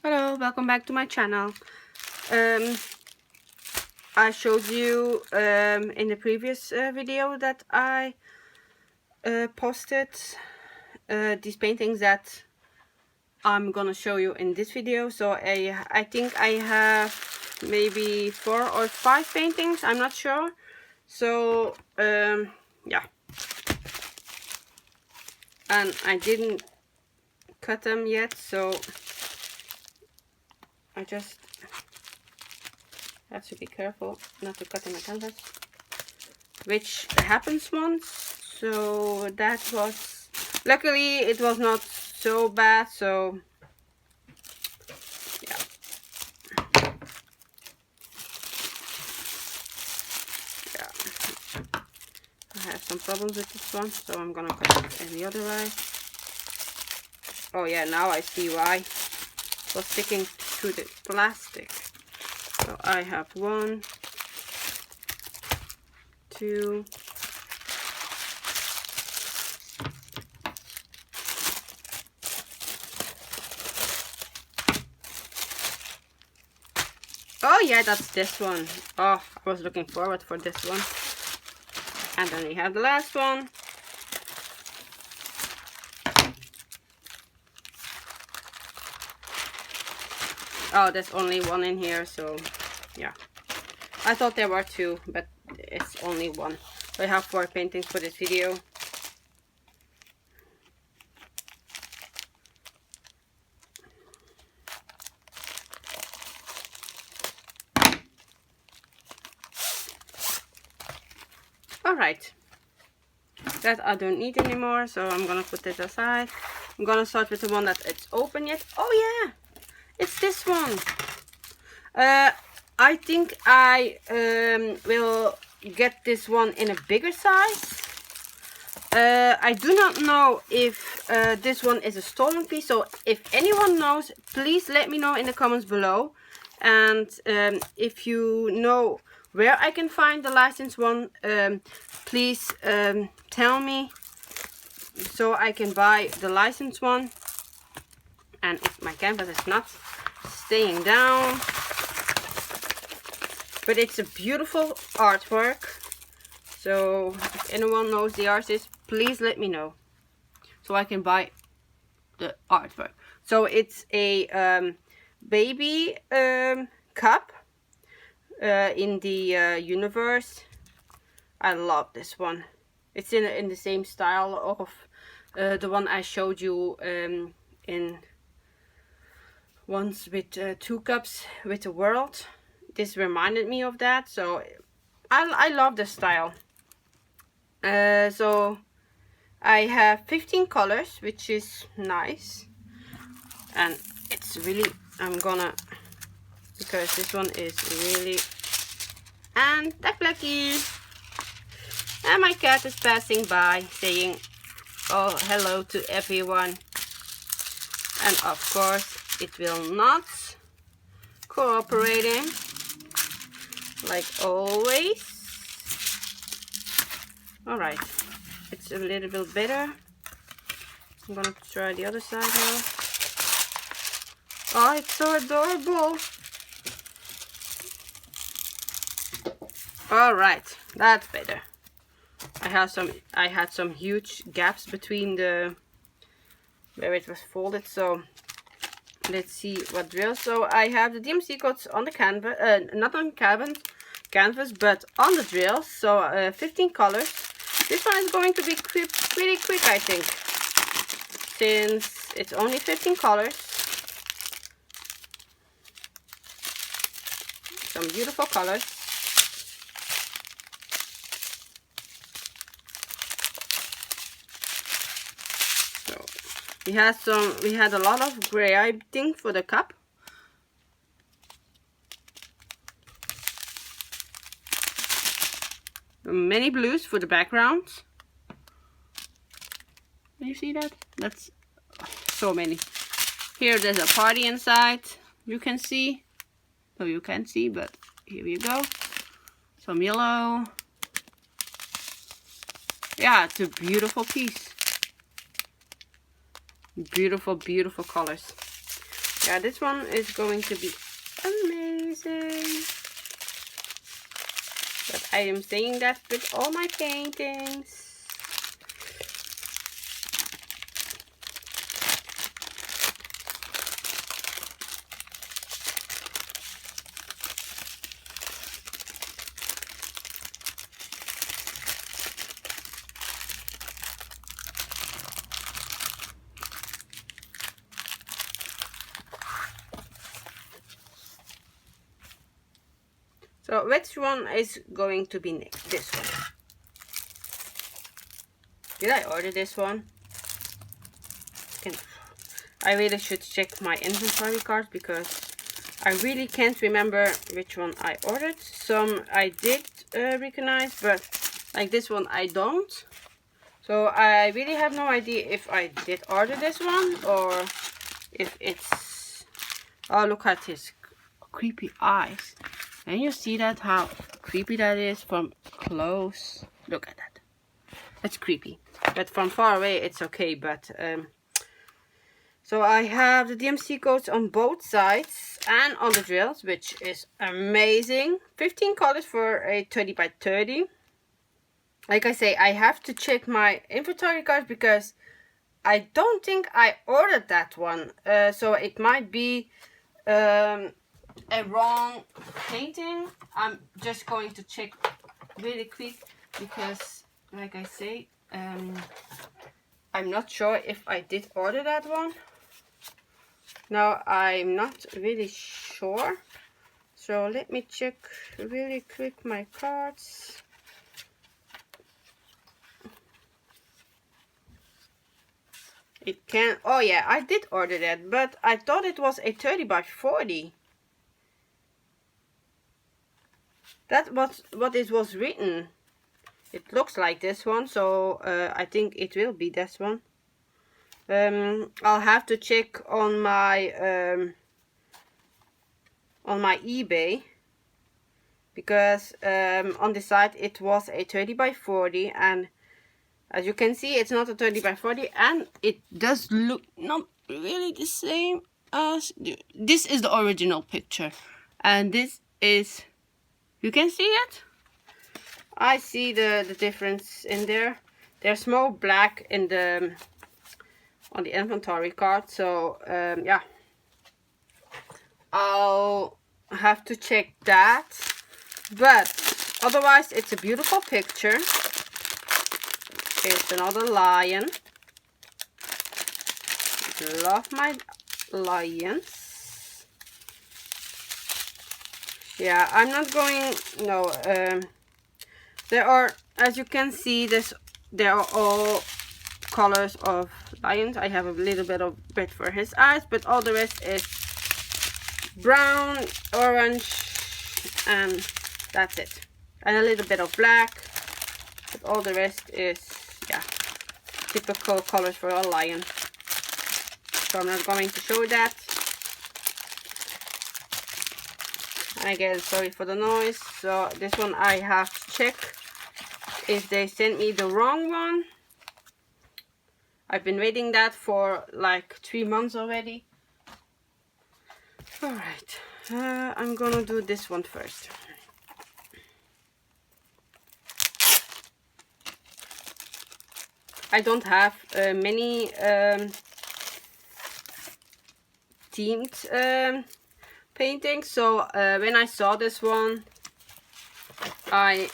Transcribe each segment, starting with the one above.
Hello, welcome back to my channel. I showed you in the previous video that I posted these paintings that I'm gonna show you in this video. So I think I have maybe 4 or 5 paintings, I'm not sure. So yeah, and I didn't cut them yet, so I just have to be careful not to cut in my canvas, which happens once. So that was, luckily it was not so bad. So yeah, I have some problems with this one, so I'm gonna cut it in the other way. Oh yeah, now I see why it was sticking to the plastic. So I have 1, 2, oh yeah, that's this one. Oh, I was looking forward for this one. And then we have the last one. Oh, there's only 1 in here, so yeah. I thought there were 2, but it's only 1. So I have 4 paintings for this video. Alright, that I don't need anymore, so I'm gonna put this aside. I'm gonna start with the one that it's open yet. Oh yeah, it's this one. I think I will get this one in a bigger size. I do not know if this one is a stolen piece, so if anyone knows, please let me know in the comments below. And if you know where I can find the licensed one, please tell me so I can buy the licensed one. And if my canvas is not staying down, but it's a beautiful artwork. So if anyone knows the artist, please let me know so I can buy the artwork. So it's a baby cup in the universe. I love this one. It's in the same style of the one I showed you in once with 2 cups with the world. This reminded me of that, so I love the style. So I have 15 colors, which is nice, and it's really, I'm gonna, because this one is really, and that Blackie, and my cat is passing by saying oh hello to everyone, and of course it will not cooperating like always. Alright, it's a little bit better. I'm gonna try the other side now. Oh, it's so adorable. Alright, that's better. I had some huge gaps between the where it was folded, so let's see what drills. So I have the DMC codes on the canvas, not on canvas, but on the drills. So 15 colors. This one is going to be pretty quick, I think, since it's only 15 colors. Some beautiful colors. So we had a lot of gray, I think, for the cup. Many blues for the background. Can you see that? That's so many. Here there's a party inside. You can see. No, you can't see, but here you go. Some yellow. Yeah, it's a beautiful piece. Beautiful, beautiful colors. Yeah, this one is going to be amazing. But I am saying that with all my paintings. So which one is going to be next? This one. Did I order this one? I really should check my inventory card because I really can't remember which one I ordered. Some I did recognize, but like this one I don't. So I really have no idea if I did order this one or if it's... Oh, look at his creepy eyes. Can you see that, how creepy that is from close? Look at that. That's creepy. But from far away it's okay. But so I have the DMC codes on both sides and on the drills, which is amazing. 15 colors for a 30 by 30. Like I say, I have to check my inventory cards because I don't think I ordered that one. So it might be a wrong painting. I'm just going to check really quick because, like I say, I'm not sure if I did order that one. No, I'm not really sure. So let me check really quick my cards. It can... Oh yeah, I did order that, but I thought it was a 30 by 40. That was what it was written. It looks like this one, so I think it will be this one. I'll have to check on my eBay because on the site it was a 30 by 40, and as you can see, it's not a 30 by 40, and it does look not really the same as... This is the original picture, and this is... You can see it? I see the difference in there. There's more black in the... on the inventory card, so yeah. I'll have to check that. But otherwise, it's a beautiful picture. It's another lion. Love my lions. Yeah, I'm not going... No, there are, as you can see, there are all colors of lions. I have a little bit of red for his eyes, but all the rest is brown, orange, and that's it. And a little bit of black, but all the rest is... yeah, typical colors for a lion. So I'm not going to show that. And again, sorry for the noise. So this one I have to check if they sent me the wrong one. I've been waiting that for like 3 months already. Alright, I'm gonna do this one first. I don't have many themed paintings, so when I saw this one, I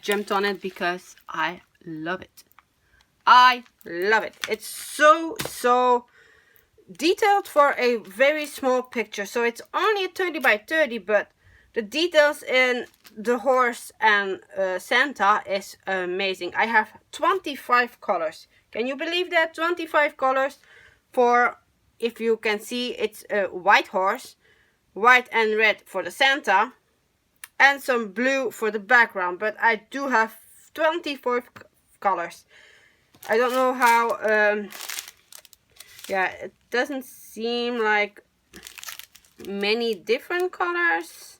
jumped on it because I love it. I love it. It's so detailed for a very small picture. So it's only a 30 by 30, but the details in the horse and Santa is amazing. I have 25 colors. Can you believe that? 25 colors for, if you can see, it's a white horse, white and red for the Santa, and some blue for the background. But I do have 24 colors. I don't know how, yeah, it doesn't seem like many different colors.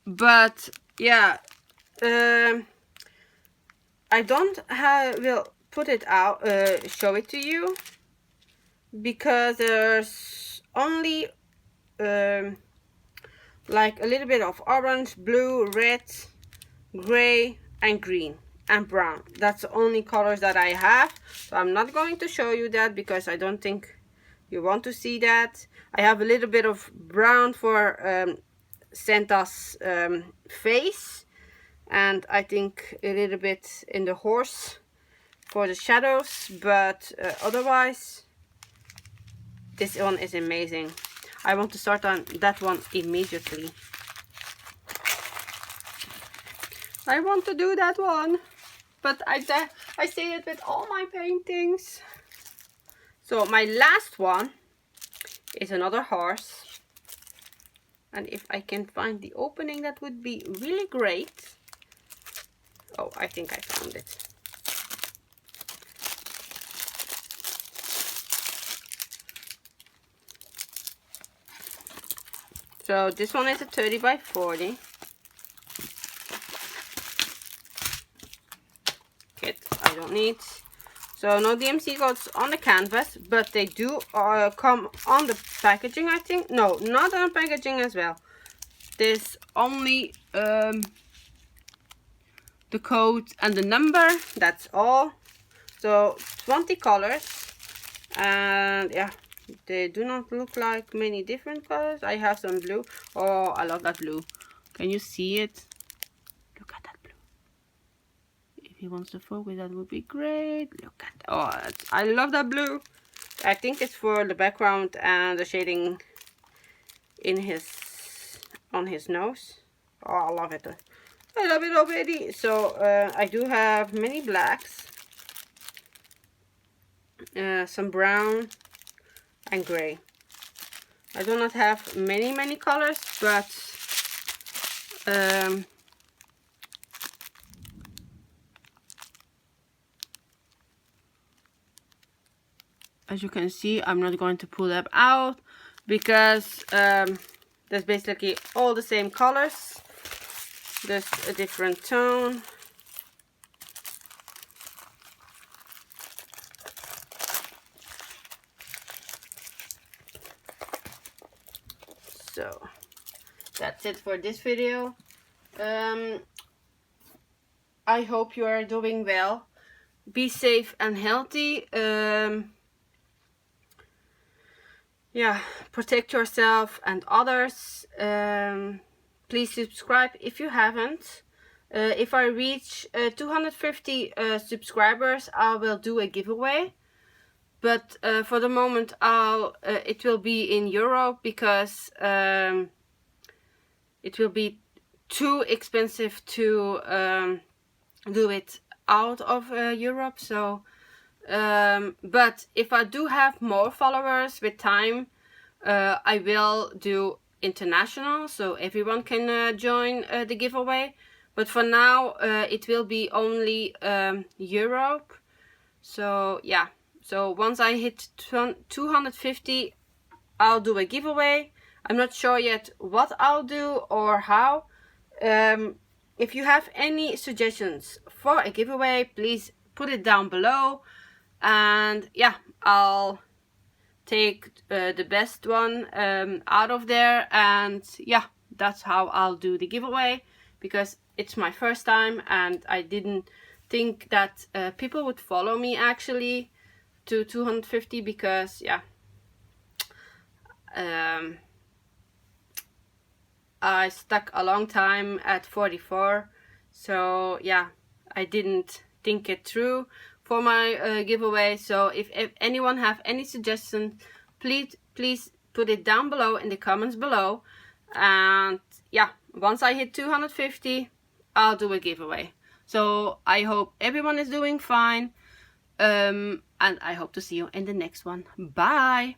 But yeah, I don't will put it out, show it to you, because there's only like a little bit of orange, blue, red, gray and green and brown. That's the only colors that I have, so I'm not going to show you that because I don't think you want to see that. I have a little bit of brown for Santa's face, and I think a little bit in the horse for the shadows, but otherwise this one is amazing. I want to start on that one immediately. I want to do that one, but I say it with all my paintings. So my last one is another horse, and if I can find the opening, that would be really great. Oh, I think I found it. So this one is a 30 by 40 kit. I don't need. So no DMC codes on the canvas, but they do come on the packaging, I think. No, not on packaging as well. There's only the code and the number, that's all. So 20 colors, and yeah, they do not look like many different colors. I have some blue. Oh, I love that blue. Can you see it? Look at that blue. If he wants to focus, that would be great. Look at, oh, I love that blue. I think it's for the background and the shading in on his nose. Oh, I love it. I love it already. So I do have many blacks, some brown and gray. I do not have many colors, but as you can see, I'm not going to pull them out because there's basically all the same colors, just a different tone. So that's it for this video. I hope you are doing well. Be safe and healthy. Yeah, protect yourself and others. Please subscribe if you haven't. If I reach 250 subscribers, I will do a giveaway. But for the moment, it will be in Europe because it will be too expensive to do it out of Europe. So, but if I do have more followers with time, I will do international, so everyone can join the giveaway. But for now, it will be only Europe. So yeah. So once I hit 250, I'll do a giveaway. I'm not sure yet what I'll do or how. If you have any suggestions for a giveaway, please put it down below. And yeah, I'll take the best one out of there. And yeah, that's how I'll do the giveaway, because it's my first time and I didn't think that people would follow me actually to 250, because yeah, I stuck a long time at 44. So yeah, I didn't think it through for my giveaway. So if anyone have any suggestions, please put it down below in the comments below. And yeah, once I hit 250, I'll do a giveaway. So I hope everyone is doing fine. And I hope to see you in the next one. Bye!